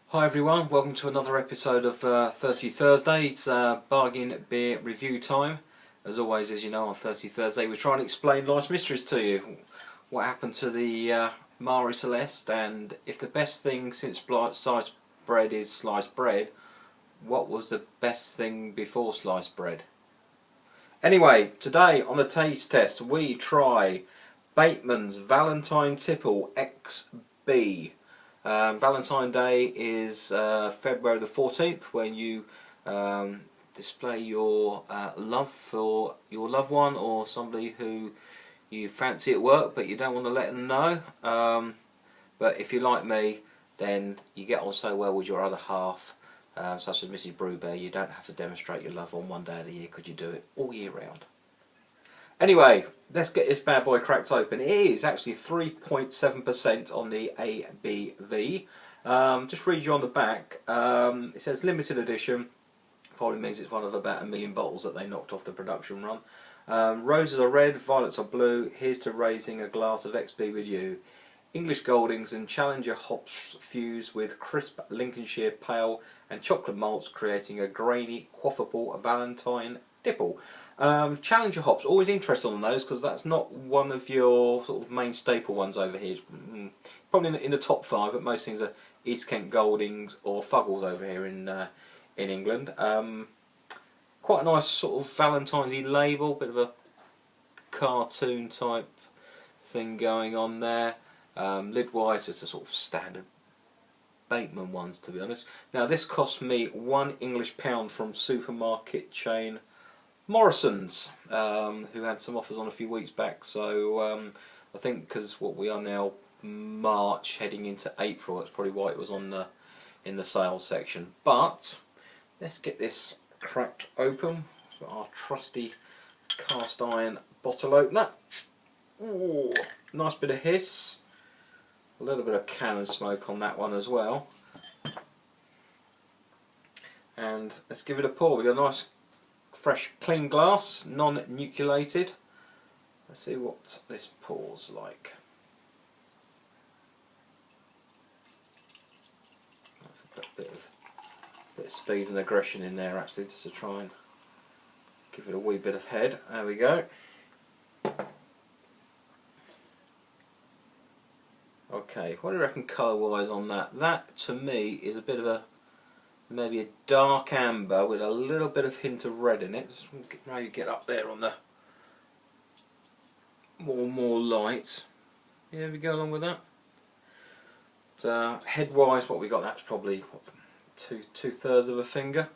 Hi everyone, welcome to another episode of Thirsty Thursday. It's bargain beer review time. As always, as you know, on Thirsty Thursday we try and explain life's mysteries to you. What happened to the Marie Celeste, and if the best thing since sliced bread is sliced bread, what was the best thing before sliced bread? Anyway, today on the taste test we try Batemans Valentines Tipple XB. Valentine's Day is February the 14th, when you display your love for your loved one or somebody who you fancy at work but you don't want to let them know. But if you're like me, then you get on so well with your other half, such as Mrs. Brewbear, you don't have to demonstrate your love on one day of the year because you do it all year round. Anyway, let's get this bad boy cracked open. It is actually 3.7% on the ABV. Just read you on the back. It says limited edition. Probably means it's one of about 1 million bottles that they knocked off the production run. Roses are red, violets are blue. Here's to raising a glass of XB with you. English Goldings and Challenger hops fuse with crisp Lincolnshire pale and chocolate malts, creating a grainy, quaffable Valentine Tipple. Challenger hops, always interested on those because that's not one of your sort of main staple ones over here. Probably in the top 5, but most things are East Kent Goldings or Fuggles over here in England. Quite a nice sort of Valentine's-y label, bit of a cartoon type thing going on there. Lid-wise, it's a sort of standard Bateman ones, to be honest. Now this cost me £1 English from supermarket chain Morrisons, who had some offers on a few weeks back. So I think because what we are now March heading into April, that's probably why it was on in the sales section. But let's get this cracked open. We've got our trusty cast iron bottle opener. Ooh, nice bit of hiss. A little bit of cannon smoke on that one as well. And let's give it a pour. We've got a nice fresh clean glass, non-nucleated. Let's see what this pours like. That's a bit of speed and aggression in there actually, just to try and give it a wee bit of head. There we go. Okay, what do you reckon colour wise on that? That to me is a bit of a maybe a dark amber with a little bit of hint of red in it. Just maybe get up there on the more light. Yeah, we go along with that. So head wise, what we got, that's probably what, two thirds of a finger.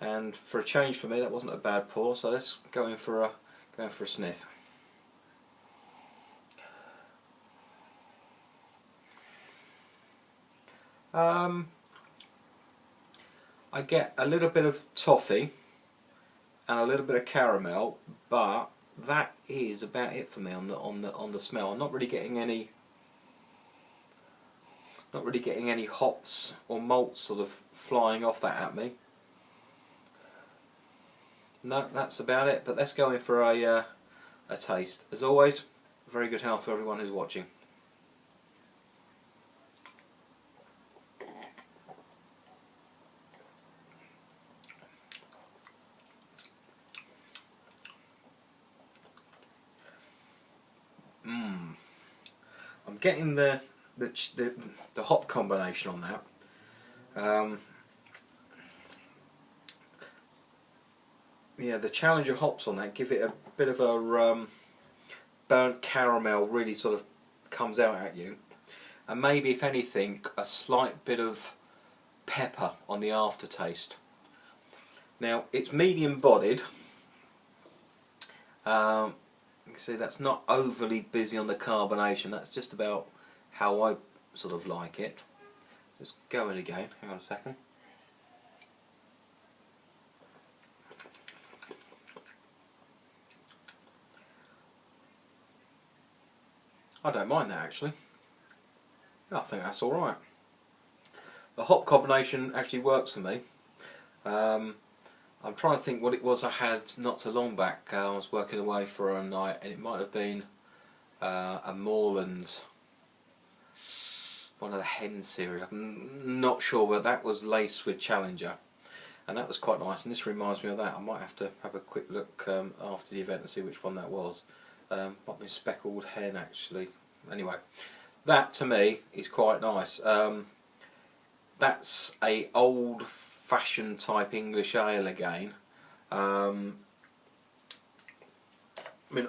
And for a change for me, that wasn't a bad pour. So let's go in for a sniff. I get a little bit of toffee and a little bit of caramel, but that is about it for me on the smell. I'm not really getting any hops or malts sort of flying off that at me. No, that's about it. But let's go in for a taste. As always, very good health for everyone who's watching. I'm getting the hop combination on that. Yeah, the Challenger hops on that give it a bit of a burnt caramel, really sort of comes out at you, and maybe if anything a slight bit of pepper on the aftertaste. Now it's medium bodied. You can see that's not overly busy on the carbonation, that's just about how I sort of like it. Just go in again, hang on a second. I don't mind that actually. I think that's alright. The hop combination actually works for me. I'm trying to think what it was I had not so long back. I was working away for a night and it might have been a moorland one of the hen series. I'm not sure, but that was laced with Challenger, and that was quite nice. And this reminds me of that. I might have to have a quick look after the event and see which one that was. Might be speckled hen actually. Anyway, that to me is quite nice. That's a old-fashioned type English ale again. I mean,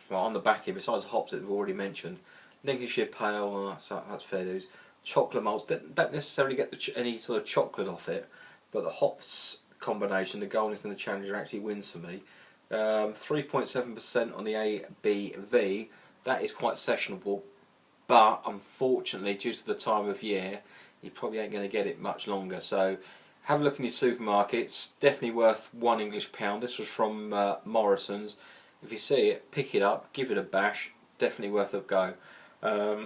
well, on the back here, besides the hops that we've already mentioned, Lincolnshire Pale, that's fair dues. Chocolate malts don't necessarily get any sort of chocolate off it, but the hops combination, the Goldings and the Challenger, actually wins for me. 3.7% on the ABV. That is quite sessionable, but unfortunately, due to the time of year, you probably ain't going to get it much longer. So have a look in your supermarkets. Definitely worth £1 This was from Morrisons. If you see it, pick it up, give it a bash. Definitely worth a go.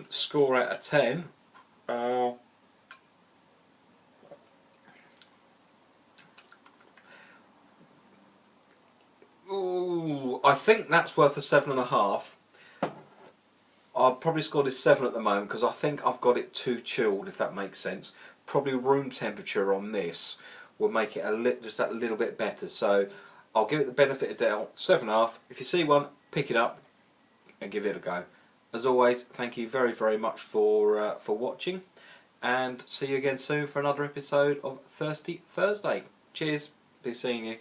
Score out of 10. Ooh, I think that's worth a 7.5. I'll probably score this 7 at the moment because I think I've got it too chilled, if that makes sense. Probably room temperature on this will make it just that little bit better. So I'll give it the benefit of doubt. 7.5. If you see one, pick it up and give it a go. As always, thank you very, very much for watching, and see you again soon for another episode of Thirsty Thursday. Cheers. Be seeing you.